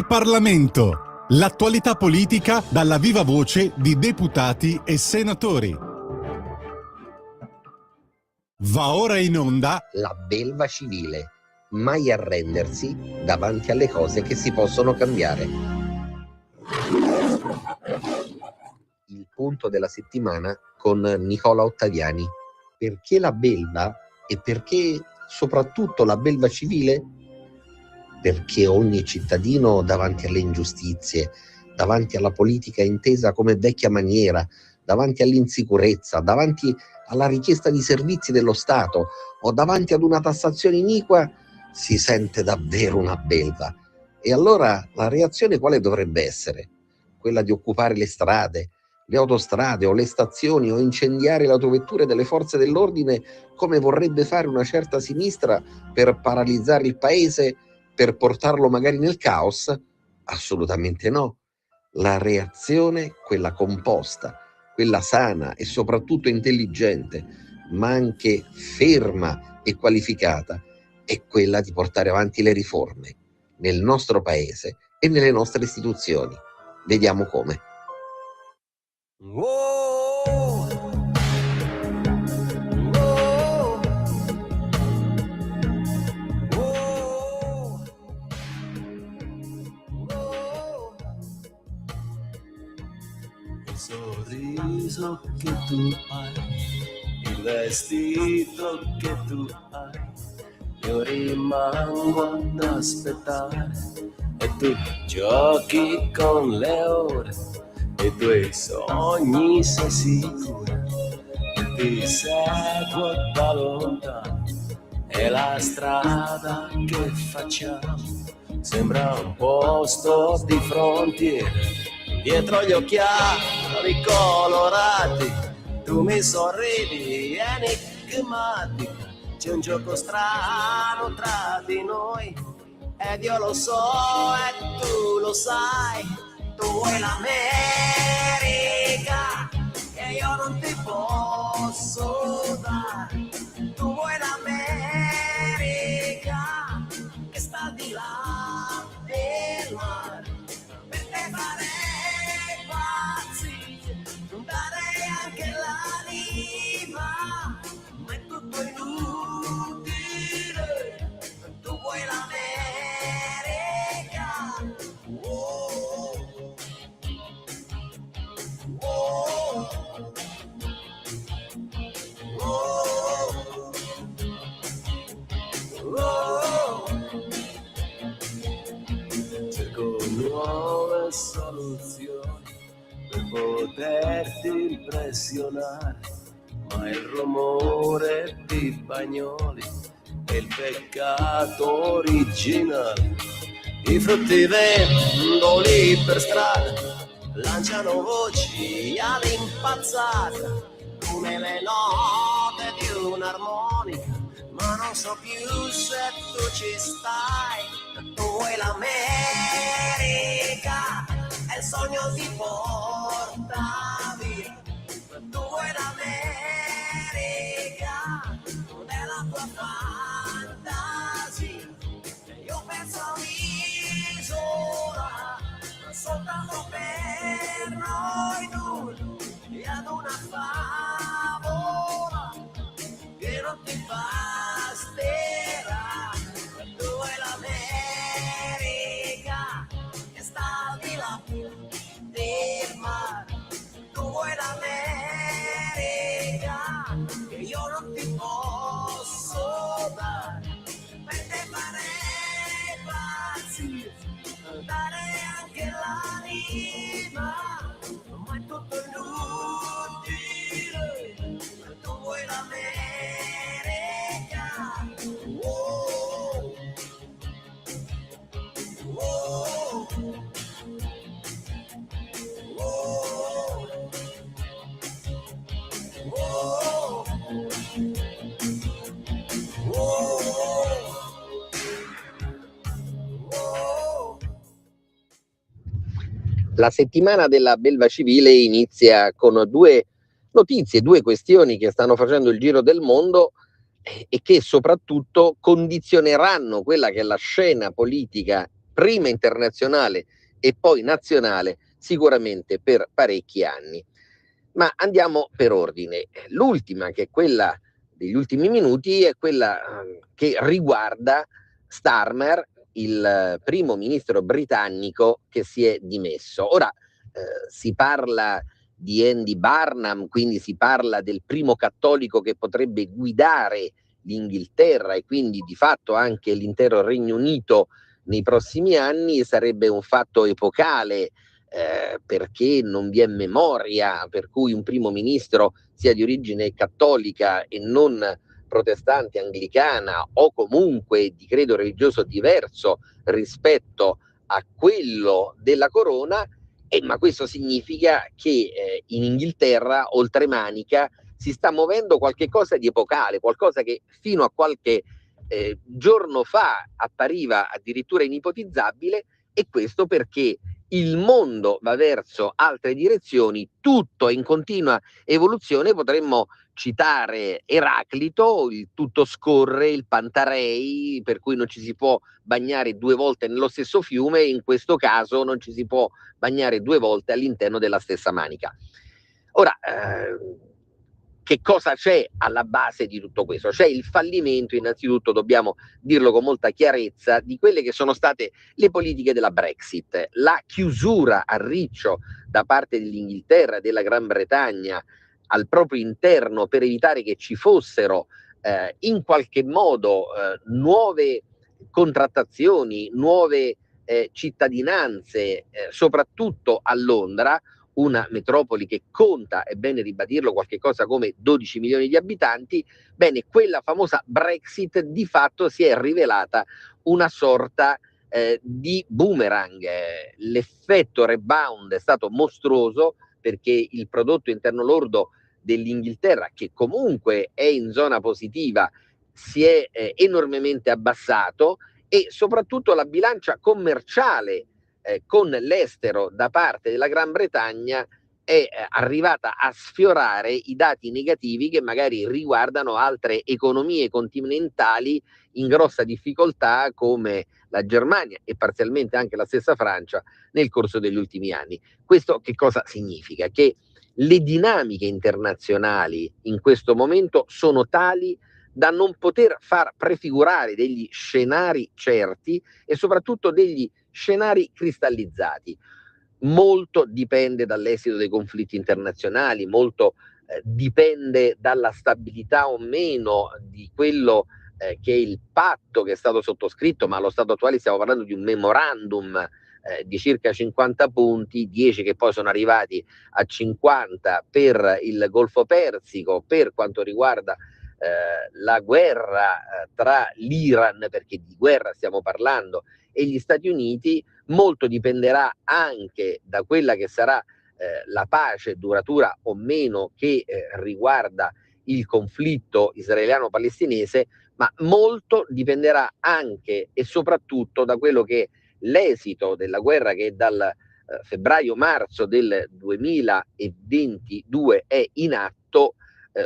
Il Parlamento. L'attualità politica dalla viva voce di deputati e senatori. Va ora in onda La belva civile. Mai arrendersi davanti alle cose che si possono cambiare. Il punto della settimana con Nicola Ottaviani. Perché la belva e perché soprattutto la belva civile? Perché ogni cittadino davanti alle ingiustizie, davanti alla politica intesa come vecchia maniera, davanti all'insicurezza, davanti alla richiesta di servizi dello Stato o davanti ad una tassazione iniqua, si sente davvero una belva. E allora la reazione quale dovrebbe essere? Quella di occupare le strade, le autostrade o le stazioni o incendiare le autovetture delle forze dell'ordine come vorrebbe fare una certa sinistra per paralizzare il paese, per portarlo magari nel caos? Assolutamente no. La reazione, quella composta, quella sana e soprattutto intelligente, ma anche ferma e qualificata, è quella di portare avanti le riforme nel nostro paese e nelle nostre istituzioni. Vediamo come. Il sorriso che tu hai, il vestito che tu hai, io rimango ad aspettare e tu giochi con le ore e i tuoi sogni sei sicura e ti seguo da lontano e la strada che facciamo sembra un posto di frontiera. Dietro gli occhiali colorati, tu mi sorridi enigmatica. C'è un gioco strano tra di noi, ed io lo so e tu lo sai. Tu vuoi l'America, che io non ti posso dare. Tu vuoi l'America, che sta di là del mare. Per te farei darei anche l'anima, ma è tutto inutile. Tu vuoi l'America, oh, oh, oh, oh. Cerco nuove soluzioni per poterti impressionare, ma il rumore di Bagnoli è il peccato originale. I frutti vendoli per strada lanciano voci all'impazzata come le note di un'armonica, ma non so più se tu ci stai. Tu vuoi l'America, è il sogno ti porta via. Tu vuoi l'America, della tua fantasia. Io penso a un'isola, soltanto per noi due, e ad una favola che non ti basterà. Tu vuoi l'America, che sta al di là del mare. Tu vuoi l'America, che io non ti posso dare. Per te farei impazzire, dare anche l'anima, ma è tutto inutile. Tu vuoi l'America, oh, oh, oh, oh, oh. La settimana della belva civile inizia con due notizie, due questioni che stanno facendo il giro del mondo e che soprattutto condizioneranno quella che è la scena politica prima internazionale e poi nazionale, sicuramente per parecchi anni. Ma andiamo per ordine. L'ultima, che è quella degli ultimi minuti, è quella che riguarda Starmer, il primo ministro britannico che si è dimesso. Ora si parla di Andy Barnum, quindi si parla del primo cattolico che potrebbe guidare l'Inghilterra e quindi di fatto anche l'intero Regno Unito nei prossimi anni. Sarebbe un fatto epocale, perché non vi è memoria per cui un primo ministro sia di origine cattolica e non protestante, anglicana o comunque di credo religioso diverso rispetto a quello della corona, ma questo significa che in Inghilterra, oltremanica, si sta muovendo qualche cosa di epocale, qualcosa che fino a qualche giorno fa appariva addirittura inipotizzabile, e questo perché il mondo va verso altre direzioni, tutto è in continua evoluzione. Potremmo citare Eraclito, il tutto scorre, il Pantarei, per cui non ci si può bagnare 2 volte nello stesso fiume, e in questo caso non ci si può bagnare 2 volte all'interno della stessa manica. Ora, che cosa c'è alla base di tutto questo? C'è il fallimento, innanzitutto dobbiamo dirlo con molta chiarezza, di quelle che sono state le politiche della Brexit, la chiusura a riccio da parte dell'Inghilterra e della Gran Bretagna al proprio interno per evitare che ci fossero in qualche modo nuove contrattazioni, nuove cittadinanze, soprattutto a Londra, una metropoli che conta, è bene ribadirlo, qualche cosa come 12 milioni di abitanti. Bene, quella famosa Brexit di fatto si è rivelata una sorta di boomerang. L'effetto rebound è stato mostruoso, perché il prodotto interno lordo dell'Inghilterra, che comunque è in zona positiva, si è enormemente abbassato, e soprattutto la bilancia commerciale con l'estero da parte della Gran Bretagna è arrivata a sfiorare i dati negativi che magari riguardano altre economie continentali in grossa difficoltà, come la Germania e parzialmente anche la stessa Francia nel corso degli ultimi anni. Questo che cosa significa? Che le dinamiche internazionali in questo momento sono tali da non poter far prefigurare degli scenari certi e soprattutto degli scenari cristallizzati. Molto dipende dall'esito dei conflitti internazionali, molto dipende dalla stabilità o meno di quello che è il patto che è stato sottoscritto, ma allo stato attuale stiamo parlando di un memorandum di circa 50 punti, 10 che poi sono arrivati a 50 per il Golfo Persico, per quanto riguarda la guerra tra l'Iran, perché di guerra stiamo parlando, e gli Stati Uniti. Molto dipenderà anche da quella che sarà la pace duratura o meno che riguarda il conflitto israeliano-palestinese, ma molto dipenderà anche e soprattutto da quello che è l'esito della guerra, che dal febbraio-marzo del 2022 è in atto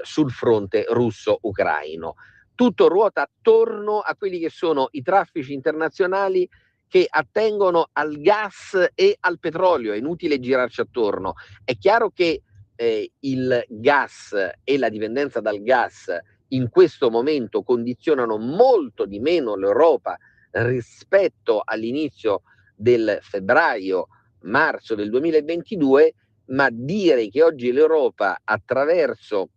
sul fronte russo-ucraino. Tutto ruota attorno a quelli che sono i traffici internazionali che attengono al gas e al petrolio. È inutile girarci attorno. È chiaro che il gas e la dipendenza dal gas in questo momento condizionano molto di meno l'Europa rispetto all'inizio del febbraio-marzo del 2022, ma dire che oggi l'Europa, attraverso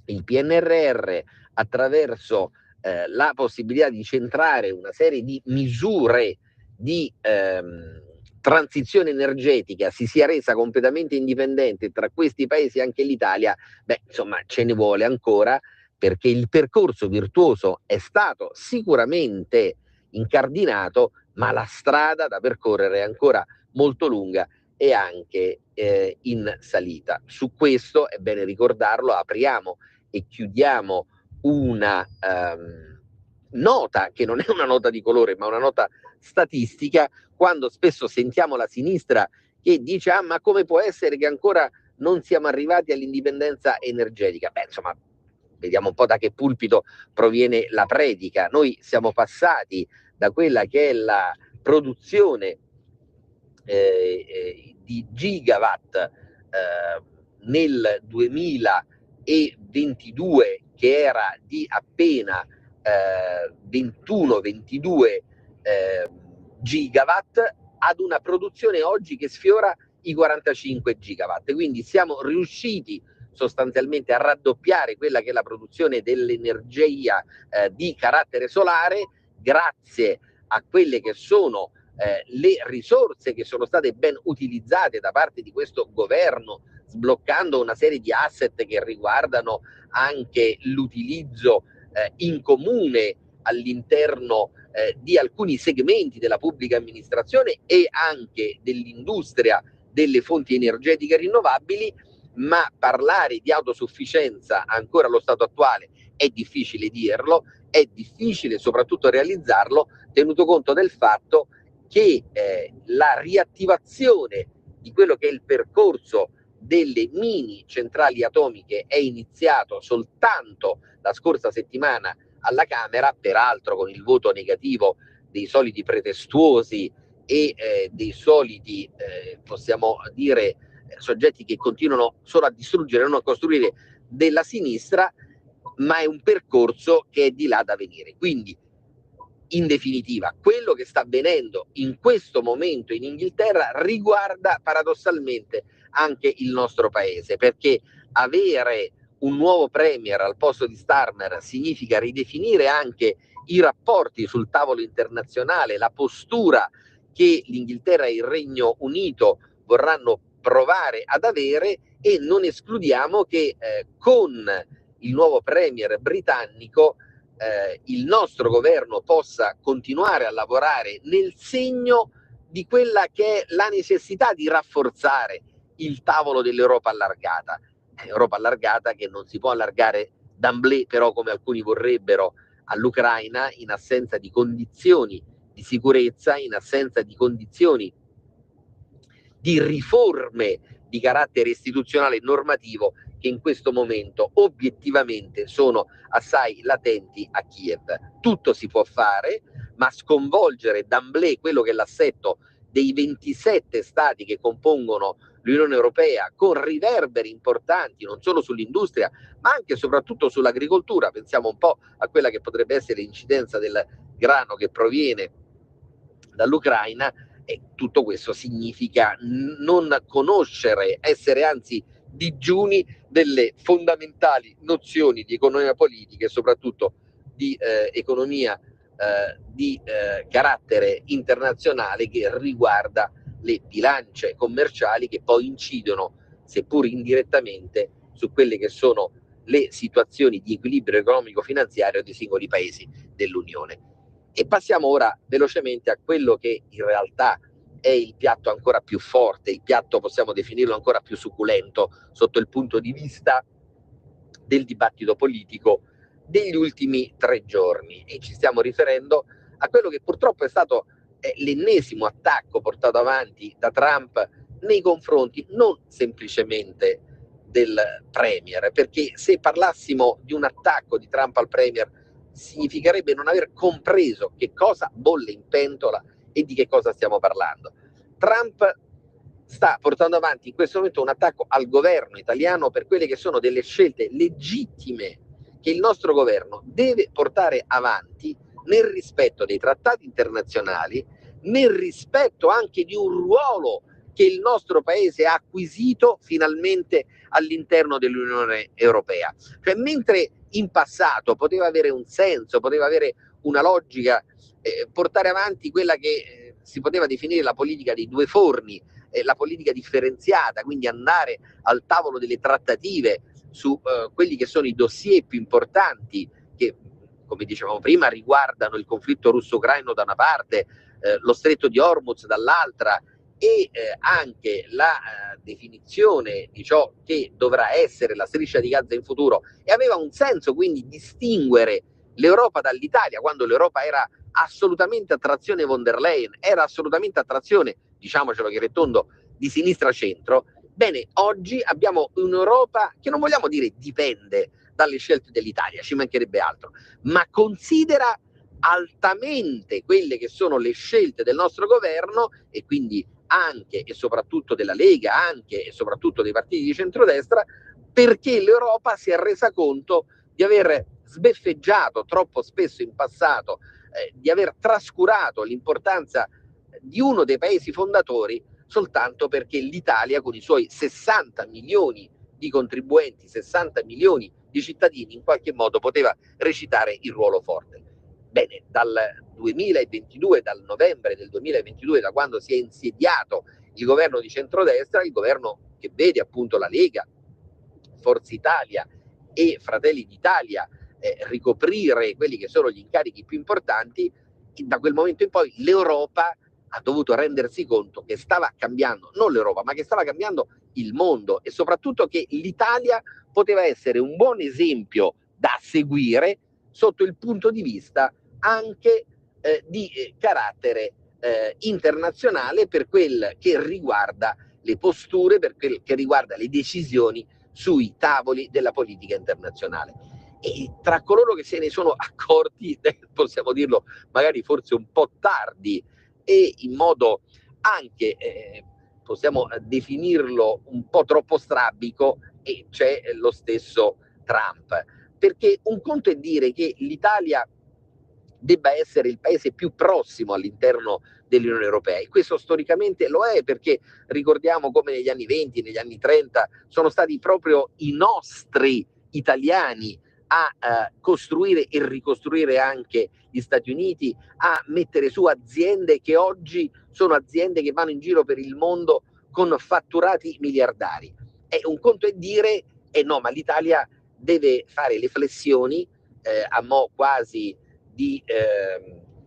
il PNRR, attraverso la possibilità di centrare una serie di misure di transizione energetica, si sia resa completamente indipendente, tra questi paesi anche l'Italia, insomma ce ne vuole ancora, perché il percorso virtuoso è stato sicuramente incardinato, ma la strada da percorrere è ancora molto lunga e anche in salita. Su questo è bene ricordarlo, apriamo e chiudiamo una nota che non è una nota di colore, ma una nota statistica, quando spesso sentiamo la sinistra che dice ma come può essere che ancora non siamo arrivati all'indipendenza energetica? Insomma, vediamo un po' da che pulpito proviene la predica. Noi siamo passati da quella che è la produzione di gigawatt nel 2022 che era di appena 21-22 gigawatt ad una produzione oggi che sfiora i 45 gigawatt. Quindi siamo riusciti sostanzialmente a raddoppiare quella che è la produzione dell'energia di carattere solare grazie a quelle che sono le risorse che sono state ben utilizzate da parte di questo governo, sbloccando una serie di asset che riguardano anche l'utilizzo in comune all'interno di alcuni segmenti della pubblica amministrazione e anche dell'industria delle fonti energetiche rinnovabili, ma parlare di autosufficienza ancora allo stato attuale è difficile dirlo, è difficile soprattutto realizzarlo, tenuto conto del fatto che la riattivazione di quello che è il percorso delle mini centrali atomiche è iniziato soltanto la scorsa settimana alla Camera, peraltro con il voto negativo dei soliti pretestuosi e dei soliti, possiamo dire, soggetti che continuano solo a distruggere e non a costruire della sinistra, ma è un percorso che è di là da venire. Quindi, in definitiva, quello che sta avvenendo in questo momento in Inghilterra riguarda paradossalmente anche il nostro paese, perché avere un nuovo premier al posto di Starmer significa ridefinire anche i rapporti sul tavolo internazionale, la postura che l'Inghilterra e il Regno Unito vorranno provare ad avere, e non escludiamo che con il nuovo premier britannico il nostro governo possa continuare a lavorare nel segno di quella che è la necessità di rafforzare il tavolo dell'Europa allargata. Europa allargata che non si può allargare d'emblée, però, come alcuni vorrebbero, all'Ucraina, in assenza di condizioni di sicurezza, in assenza di condizioni di riforme di carattere istituzionale e normativo che in questo momento obiettivamente sono assai latenti a Kiev. Tutto si può fare, ma sconvolgere d'emblée quello che è l'assetto dei 27 stati che compongono l'Unione Europea, con riverberi importanti non solo sull'industria ma anche e soprattutto sull'agricoltura. Pensiamo un po' a quella che potrebbe essere l'incidenza del grano che proviene dall'Ucraina, e tutto questo significa non conoscere, essere anzi digiuni delle fondamentali nozioni di economia politica e soprattutto di economia di carattere internazionale, che riguarda le bilance commerciali che poi incidono, seppur indirettamente, su quelle che sono le situazioni di equilibrio economico-finanziario dei singoli paesi dell'Unione. E passiamo ora velocemente a quello che in realtà è il piatto ancora più forte, il piatto possiamo definirlo ancora più succulento sotto il punto di vista del dibattito politico degli ultimi 3 giorni, e ci stiamo riferendo a quello che purtroppo è stato l'ennesimo attacco portato avanti da Trump nei confronti non semplicemente del Premier, perché se parlassimo di un attacco di Trump al Premier significherebbe non aver compreso che cosa bolle in pentola e di che cosa stiamo parlando. Trump sta portando avanti in questo momento un attacco al governo italiano per quelle che sono delle scelte legittime che il nostro governo deve portare avanti nel rispetto dei trattati internazionali, nel rispetto anche di un ruolo che il nostro paese ha acquisito finalmente all'interno dell'Unione Europea. Cioè, mentre in passato poteva avere un senso, poteva avere una logica, portare avanti quella che si poteva definire la politica dei 2 forni, la politica differenziata, quindi andare al tavolo delle trattative su quelli che sono i dossier più importanti che, come dicevamo prima, riguardano il conflitto russo-ucraino da una parte, lo stretto di Hormuz dall'altra, e anche la definizione di ciò che dovrà essere la striscia di Gaza in futuro, e aveva un senso quindi distinguere l'Europa dall'Italia, quando l'Europa era assolutamente attrazione von der Leyen, era assolutamente attrazione, diciamocelo chiaro e tondo, di sinistra-centro. Bene, oggi abbiamo un'Europa che non vogliamo dire dipende dalle scelte dell'Italia, ci mancherebbe altro, ma considera altamente quelle che sono le scelte del nostro governo e quindi anche e soprattutto della Lega, anche e soprattutto dei partiti di centrodestra, perché l'Europa si è resa conto di aver sbeffeggiato troppo spesso in passato, di aver trascurato l'importanza di uno dei paesi fondatori soltanto perché l'Italia, con i suoi 60 milioni di contribuenti, 60 milioni di cittadini, in qualche modo poteva recitare il ruolo forte. Bene, dal 2022, dal novembre del 2022, da quando si è insediato il governo di centrodestra, il governo che vede appunto la Lega, Forza Italia e Fratelli d'Italia ricoprire quelli che sono gli incarichi più importanti, da quel momento in poi l'Europa ha dovuto rendersi conto che stava cambiando, non l'Europa, ma che stava cambiando il mondo e soprattutto che l'Italia poteva essere un buon esempio da seguire sotto il punto di vista anche di carattere internazionale per quel che riguarda le posture, per quel che riguarda le decisioni sui tavoli della politica internazionale. E tra coloro che se ne sono accorti, possiamo dirlo magari forse un po' tardi e in modo anche, possiamo definirlo un po' troppo strabico, e c'è lo stesso Trump. Perché un conto è dire che l'Italia debba essere il paese più prossimo all'interno dell'Unione Europea, e questo storicamente lo è, perché ricordiamo come negli anni 20, negli anni 30 sono stati proprio i nostri italiani a costruire e ricostruire anche gli Stati Uniti, a mettere su aziende che oggi sono aziende che vanno in giro per il mondo con fatturati miliardari. E un conto è dire, no, ma l'Italia deve fare le flessioni a mo' quasi di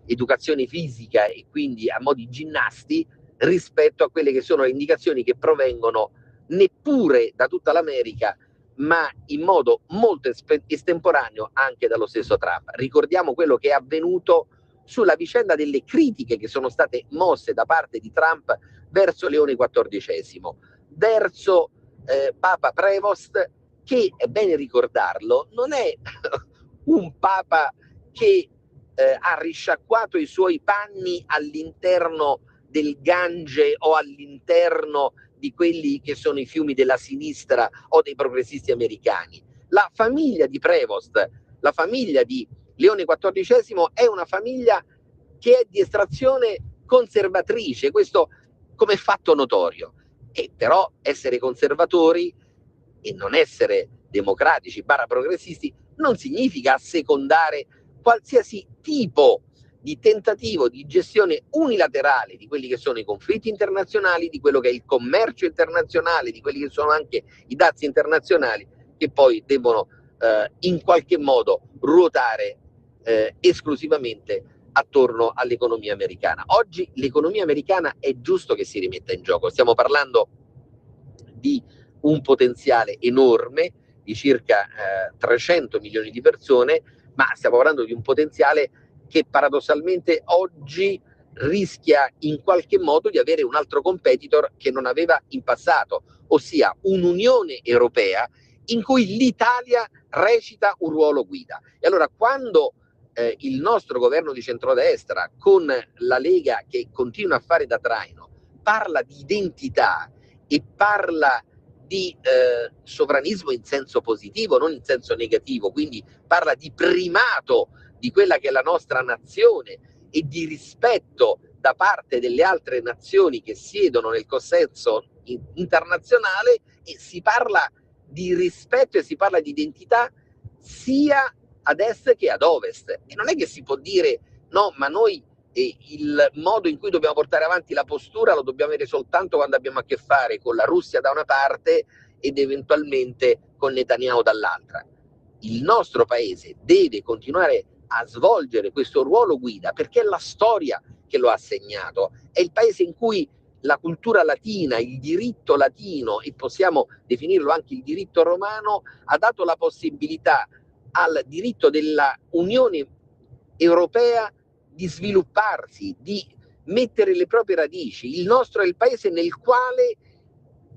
educazione fisica e quindi a mo' di ginnasti rispetto a quelle che sono le indicazioni che provengono neppure da tutta l'America, ma in modo molto estemporaneo anche dallo stesso Trump. Ricordiamo quello che è avvenuto sulla vicenda delle critiche che sono state mosse da parte di Trump verso Leone XIV, verso Papa Prevost, che è bene ricordarlo, non è un Papa che ha risciacquato i suoi panni all'interno del Gange o all'interno di quelli che sono i fiumi della sinistra o dei progressisti americani. La famiglia di Prevost, la famiglia di Leone XIV è una famiglia che è di estrazione conservatrice, questo come fatto notorio. E però essere conservatori e non essere democratici / progressisti non significa assecondare qualsiasi tipo di tentativo di gestione unilaterale di quelli che sono i conflitti internazionali, di quello che è il commercio internazionale, di quelli che sono anche i dazi internazionali, che poi devono in qualche modo ruotare esclusivamente attorno all'economia americana. Oggi l'economia americana è giusto che si rimetta in gioco. Stiamo parlando di un potenziale enorme di circa 300 milioni di persone, ma stiamo parlando di un potenziale che paradossalmente oggi rischia in qualche modo di avere un altro competitor che non aveva in passato, ossia un'Unione Europea in cui l'Italia recita un ruolo guida. E allora quando il nostro governo di centrodestra con la Lega che continua a fare da traino parla di identità e parla di sovranismo in senso positivo, non in senso negativo, quindi parla di primato di quella che è la nostra nazione e di rispetto da parte delle altre nazioni che siedono nel consesso internazionale, e si parla di rispetto e si parla di identità sia ad est che ad ovest. E non è che si può dire no, ma noi il modo in cui dobbiamo portare avanti la postura lo dobbiamo avere soltanto quando abbiamo a che fare con la Russia da una parte ed eventualmente con Netanyahu dall'altra. Il nostro paese deve continuare a svolgere questo ruolo guida perché è la storia che lo ha segnato, è il paese in cui la cultura latina, il diritto latino, e possiamo definirlo anche il diritto romano, ha dato la possibilità al diritto della Unione Europea di svilupparsi, di mettere le proprie radici. Il nostro è il paese nel quale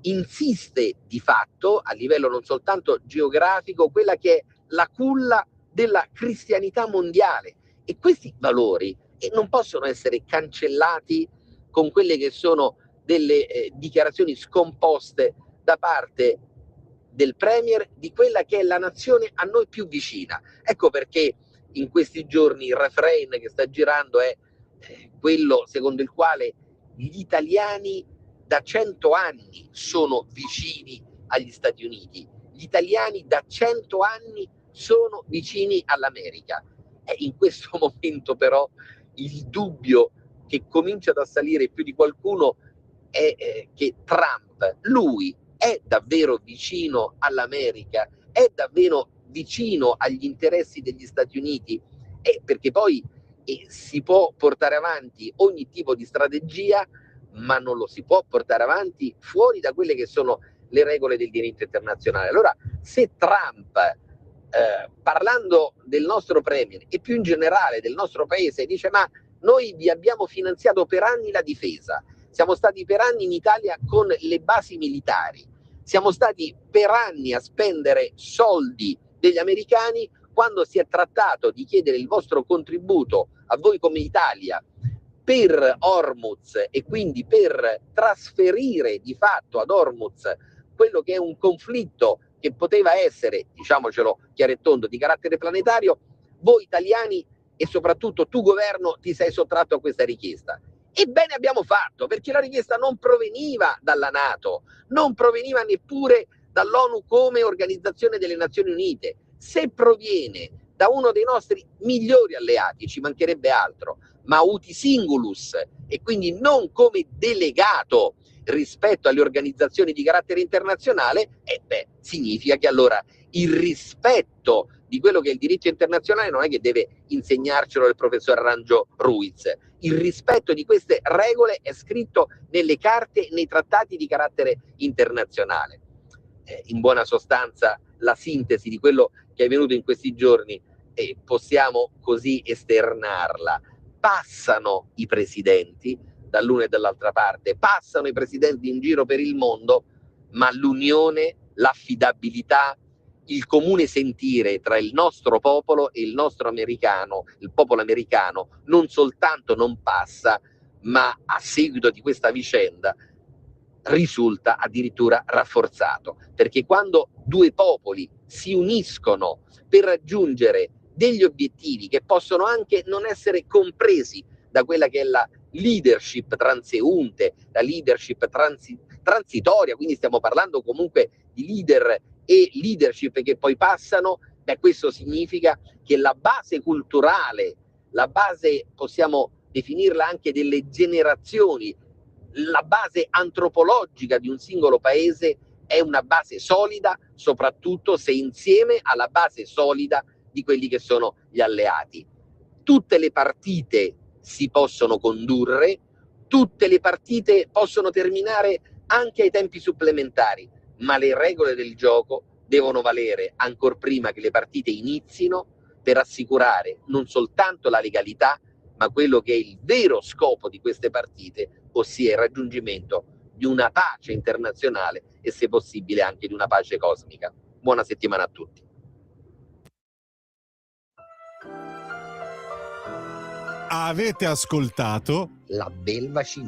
insiste di fatto, a livello non soltanto geografico, quella che è la culla della cristianità mondiale, E questi valori non possono essere cancellati con quelle che sono delle dichiarazioni scomposte da parte del Premier di quella che è la nazione a noi più vicina. Ecco perché in questi giorni il refrain che sta girando è quello secondo il quale gli italiani da 100 anni sono vicini agli Stati Uniti, gli italiani da 100 anni sono vicini all'America. In questo momento però il dubbio che comincia ad assalire più di qualcuno è che Trump, lui è davvero vicino all'America, è davvero vicino agli interessi degli Stati Uniti, perché poi si può portare avanti ogni tipo di strategia, ma non lo si può portare avanti fuori da quelle che sono le regole del diritto internazionale. Allora, se Trump, parlando del nostro Premier e più in generale del nostro paese, dice ma noi vi abbiamo finanziato per anni la difesa, siamo stati per anni in Italia con le basi militari, siamo stati per anni a spendere soldi degli americani quando si è trattato di chiedere il vostro contributo a voi come Italia per Hormuz e quindi per trasferire di fatto ad Hormuz quello che è un conflitto che poteva essere, diciamocelo chiaro e tondo, di carattere planetario, voi italiani e soprattutto tu governo ti sei sottratto a questa richiesta. Ebbene abbiamo fatto, perché la richiesta non proveniva dalla NATO, non proveniva neppure dall'ONU come Organizzazione delle Nazioni Unite. Se proviene da uno dei nostri migliori alleati, ci mancherebbe altro, ma uti singulus e quindi non come delegato rispetto alle organizzazioni di carattere internazionale, significa che allora il rispetto di quello che è il diritto internazionale non è che deve insegnarcelo il professor Arangio Ruiz. Il rispetto di queste regole è scritto nelle carte e nei trattati di carattere internazionale. In buona sostanza, la sintesi di quello che è venuto in questi giorni, possiamo così esternarla. Passano i presidenti dall'una e dall'altra parte, passano i presidenti in giro per il mondo, ma l'unione, l'affidabilità, il comune sentire tra il nostro popolo e il nostro americano, il popolo americano, non soltanto non passa, ma a seguito di questa vicenda risulta addirittura rafforzato, perché quando due popoli si uniscono per raggiungere degli obiettivi che possono anche non essere compresi da quella che è la leadership transeunte, la leadership transitoria, quindi stiamo parlando comunque di leader e leadership che poi passano, questo significa che la base culturale, la base possiamo definirla anche delle generazioni, la base antropologica di un singolo paese è una base solida, soprattutto se insieme alla base solida di quelli che sono gli alleati. Tutte le partite si possono condurre, tutte le partite possono terminare anche ai tempi supplementari, ma le regole del gioco devono valere ancor prima che le partite inizino per assicurare non soltanto la legalità, ma quello che è il vero scopo di queste partite, ossia il raggiungimento di una pace internazionale e se possibile anche di una pace cosmica. Buona settimana a tutti. Avete ascoltato La belva civile.